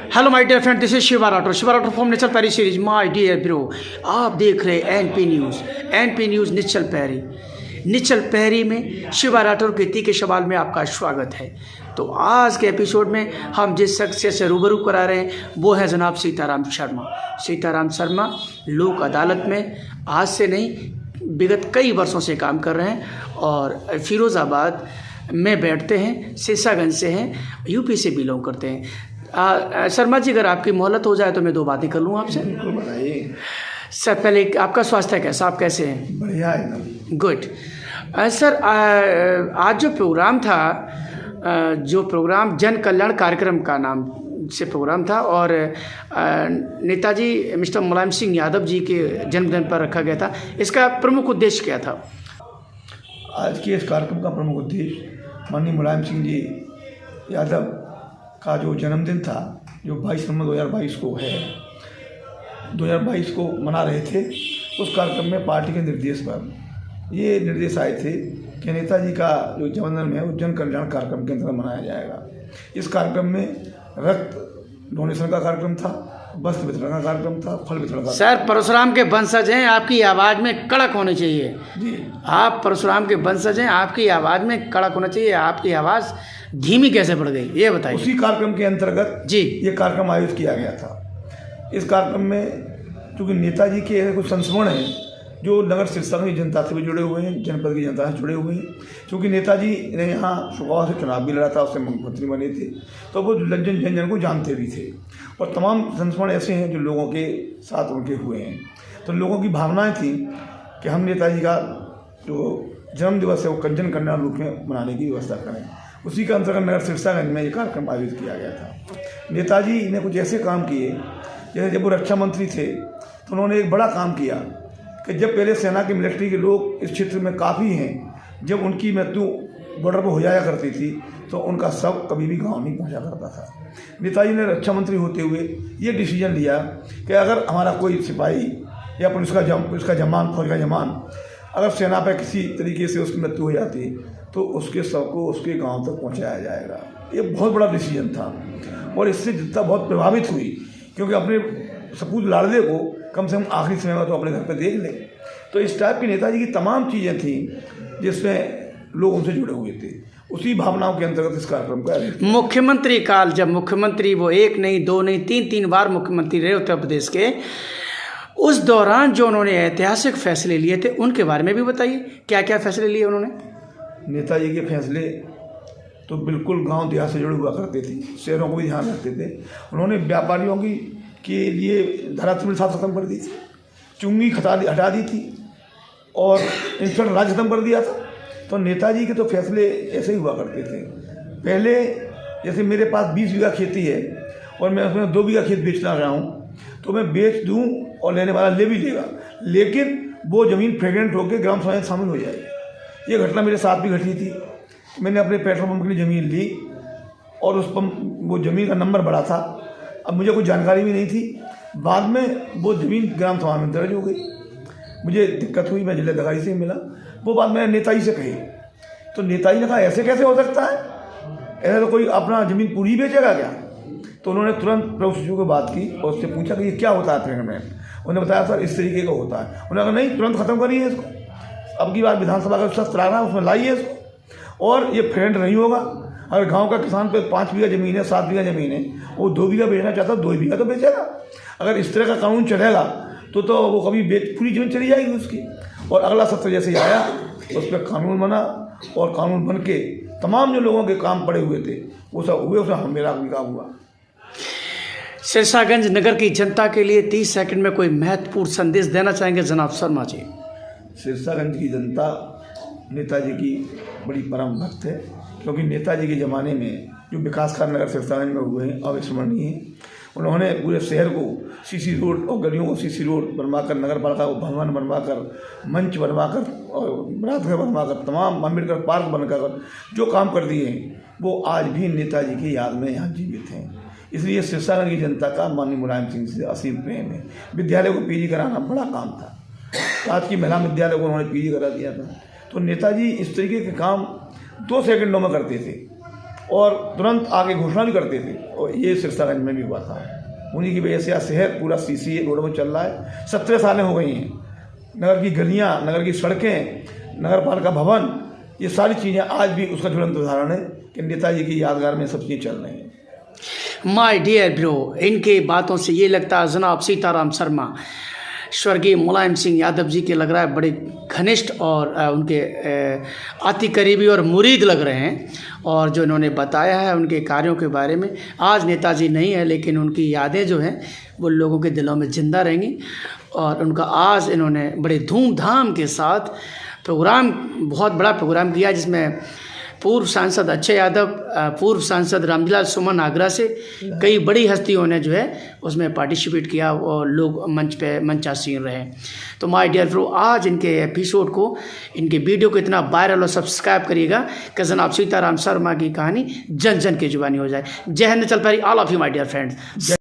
Hello my dear friend, this is Shiva Rathore from निचल पैरी series. My dear bro, आप देख रहे हैं एनपी न्यूज़ निचल पैरी में शिवा राठौर के तीखे सवाल में आपका स्वागत है। तो आज के एपिसोड में हम जिस शख्स से रूबरू करा रहे हैं वो है जनाब सीताराम शर्मा लोक अदालत में आज से नहीं विगत कई वर्षों से काम कर रहे हैं और फिरोज़ाबाद में बैठते हैं, सिरसागंज से हैं, यूपी से बिलोंग करते हैं। शर्मा जी, अगर आपकी मोहलत हो जाए तो मैं दो बातें कर लूँ आपसे। बिल्कुल बताइए सर, पहले आपका स्वास्थ्य कैसा, आप कैसे हैं? बढ़िया एकदम गुड। सर, आज जो प्रोग्राम था, जो प्रोग्राम जन कल्याण कार्यक्रम का नाम से प्रोग्राम था और नेताजी मिस्टर मुलायम सिंह यादव जी के जन्मदिन पर रखा गया था, इसका प्रमुख उद्देश्य क्या था? आज के इस कार्यक्रम का प्रमुख उद्देश्य माननीय मुलायम सिंह जी यादव का जो जन्मदिन था, जो 22 नवंबर 2022 को है, 2022 को मना रहे थे। उस कार्यक्रम में पार्टी के निर्देश पर ये निर्देश आए थे कि नेताजी का जो जन्मदिन है वो जन कल्याण कार्यक्रम के अंतर्गत मनाया जाएगा। इस कार्यक्रम में रक्त डोनेशन का कार्यक्रम था, वस्त्र वितरण का कार्यक्रम था, फल वितरण का। सर, परशुराम के वंशज हैं, आपकी आवाज़ में कड़क होनी चाहिए जी। आप परशुराम के वंशज हैं, आपकी आवाज़ में कड़क होना चाहिए। आपकी आवाज़ धीमी कैसे पड़ गई, ये बताइए। उसी कार्यक्रम के अंतर्गत जी, ये कार्यक्रम आयोजित किया गया था। इस कार्यक्रम में चूँकि नेताजी के ऐसे कुछ संस्मरण हैं जो नगर सिरसागंज की जनता से भी जुड़े हुए हैं, जनपद की जनता से जुड़े हुए हैं। क्योंकि नेताजी ने यहाँ सुगाव से चुनाव भी लड़ा था, उससे मुख्यमंत्री बने थे, तो वो जन जन को जानते भी थे और तमाम संस्मरण ऐसे हैं जो लोगों के साथ उनके हुए हैं। तो लोगों की भावनाएं थी कि हम नेताजी का जो जन्म दिवस है वो जन कल्याण रूप में मनाने की व्यवस्था करें। उसी के अंतर्गत नगर सिरसागंज में ये कार्यक्रम आयोजित किया गया था। नेताजी ने कुछ ऐसे काम किए, जैसे जब वो रक्षा मंत्री थे तो उन्होंने एक बड़ा काम किया कि जब पहले सेना के मिलिट्री के लोग इस क्षेत्र में काफ़ी हैं, जब उनकी मृत्यु बॉर्डर पर हो जाया करती थी तो उनका शव कभी भी गांव नहीं पहुंचा करता था। नेताजी ने रक्षा मंत्री होते हुए ये डिसीजन लिया कि अगर हमारा कोई सिपाही या पुलिस का जवान, फौज का जवान अगर सेना पर किसी तरीके से उसकी मृत्यु हो जाती तो उसके शव को उसके गाँव तक पहुँचाया जाएगा। ये बहुत बड़ा डिसीजन था और इससे जनता बहुत प्रभावित हुई, क्योंकि अपने सपूत लाड़ले को कम से कम आखिरी समय में तो अपने घर पे देख ले। तो इस टाइप की नेताजी की तमाम चीज़ें थी जिसमें लोग उनसे जुड़े हुए थे। उसी भावनाओं के अंतर्गत इस कार्यक्रम का मुख्यमंत्री काल, जब मुख्यमंत्री वो एक नहीं, दो नहीं, तीन बार मुख्यमंत्री रहे उत्तर प्रदेश के, उस दौरान जो उन्होंने ऐतिहासिक फैसले लिए थे उनके बारे में भी बताइए। क्या क्या फैसले लिए उन्होंने? नेताजी के फैसले तो बिल्कुल गाँव देहात से जुड़े हुआ करते थे, शहरों को भी ध्यान रखते थे। उन्होंने व्यापारियों की के लिए धारा 307 खत्म कर दी थी, चुंगी हटा दी थी और इंस्पेक्टर राज खत्म कर दिया था। तो नेताजी के तो फैसले ऐसे ही हुआ करते थे। पहले जैसे मेरे पास 20 बीघा खेती है और मैं उसमें 2 बीघा खेत बेचना रहा हूँ तो मैं बेच दूँ और लेने वाला ले भी लेगा, लेकिन वो ज़मीन फ्रेगनेंट होकर ग्राम सभा में शामिल हो जाएगी। ये घटना मेरे साथ भी घटी थी। मैंने अपने पेट्रोल पंप के लिए ज़मीन ली और उस पंप वो ज़मीन का नंबर बड़ा था, अब मुझे कोई जानकारी भी नहीं थी। बाद में वो ज़मीन ग्राम सभा में दर्ज हो गई, मुझे दिक्कत हुई, मैं जिलाधिकारी से मिला, वो बात मैंने नेताजी से कही। तो नेताजी ने कहा ऐसे कैसे हो सकता है, ऐसा तो कोई अपना ज़मीन पूरी बेचेगा क्या? तो उन्होंने तुरंत प्रभु सचिव को बात की और उससे पूछा कि ये क्या होता है फ्रेगमेंट। उन्होंने बताया सर इस तरीके का होता है। उन्होंने कहा नहीं, तुरंत ख़त्म करिए इसको, अब की बार विधानसभा का शस्त्र आ रहा है उसमें लाइए इसको, और ये फ्रेगमेंट नहीं होगा। अगर गांव का किसान पे 5 बीघा ज़मीन है, 7 बीघा ज़मीन है, वो 2 बीघा बेचना चाहता है, 2 बीघा तो बेचेगा। अगर इस तरह का कानून चलेगा तो वो कभी पूरी ज़मीन चली जाएगी उसकी। और अगला सत्र जैसे ही आया उस पर कानून बना और कानून बन के तमाम जो लोगों के काम पड़े हुए थे वो सब हुए, उसमें मेरा भी काम हुआ। सिरसागंज नगर की जनता के लिए 30 सेकंड में कोई महत्वपूर्ण संदेश देना चाहेंगे जनाब शर्मा जी? सिरसागंज की जनता नेताजी की बड़ी परम भक्त है, क्योंकि नेताजी के ज़माने में जो विकास कार्य नगर सिरसागंज में हुए हैं अविस्मरणीय हैं। उन्होंने पूरे शहर को सीसी रोड और गलियों को सीसी रोड बनवाकर, नगर पालिका को भवन बनवाकर, मंच बनवाकर और बरातघर बनवाकर, तमाम अम्बेडकर पार्क बनकर जो काम कर दिए हैं वो आज भी नेताजी की याद में यहाँ जीवित हैं। इसलिए सिरसागंज की जनता का माननीय मुलायम सिंह से असीम प्रेम है। विद्यालय को पीजी कराना बड़ा काम था, आज की महिला विद्यालय को उन्होंने पीजी करा दिया था। तो नेताजी इस तरीके के काम 2 सेकंडों में करते थे और तुरंत आगे घोषणा भी करते थे। और ये सिरसागंज में भी हुआ था। उन्हीं की वजह से आज शहर पूरा सीसी रोड में चल रहा है। 17 सालें हो गई हैं। नगर की गलियाँ, नगर की सड़कें, नगर पालिका भवन, ये सारी चीज़ें आज भी उसका ज्वलंत उदाहरण है कि नेताजी की यादगार में सब चीज़ें चल रही हैं। माय डियर ब्रो, इनके बातों से ये लगता है जनाब सीताराम शर्मा स्वर्गीय मुलायम सिंह यादव जी के लग रहा है बड़े घनिष्ठ और उनके अति करीबी और मुरीद लग रहे हैं। और जो इन्होंने बताया है उनके कार्यों के बारे में, आज नेताजी नहीं है लेकिन उनकी यादें जो हैं वो लोगों के दिलों में ज़िंदा रहेंगी। और उनका आज इन्होंने बड़े धूमधाम के साथ प्रोग्राम, बहुत बड़ा प्रोग्राम किया जिसमें पूर्व सांसद अक्षय यादव, पूर्व सांसद रामविलास सुमन आगरा से कई बड़ी हस्तियों ने जो है उसमें पार्टिसिपेट किया और लोग मंच पे मंचासीन रहे। तो माय डियर फ्रो, आज इनके एपिसोड को, इनके वीडियो को इतना वायरल और सब्सक्राइब करिएगा कि जनाब सीताराम शर्मा की कहानी जन जन की जुबानी हो जाए। जय हिंद, चल पैरी, all of you my dear friends.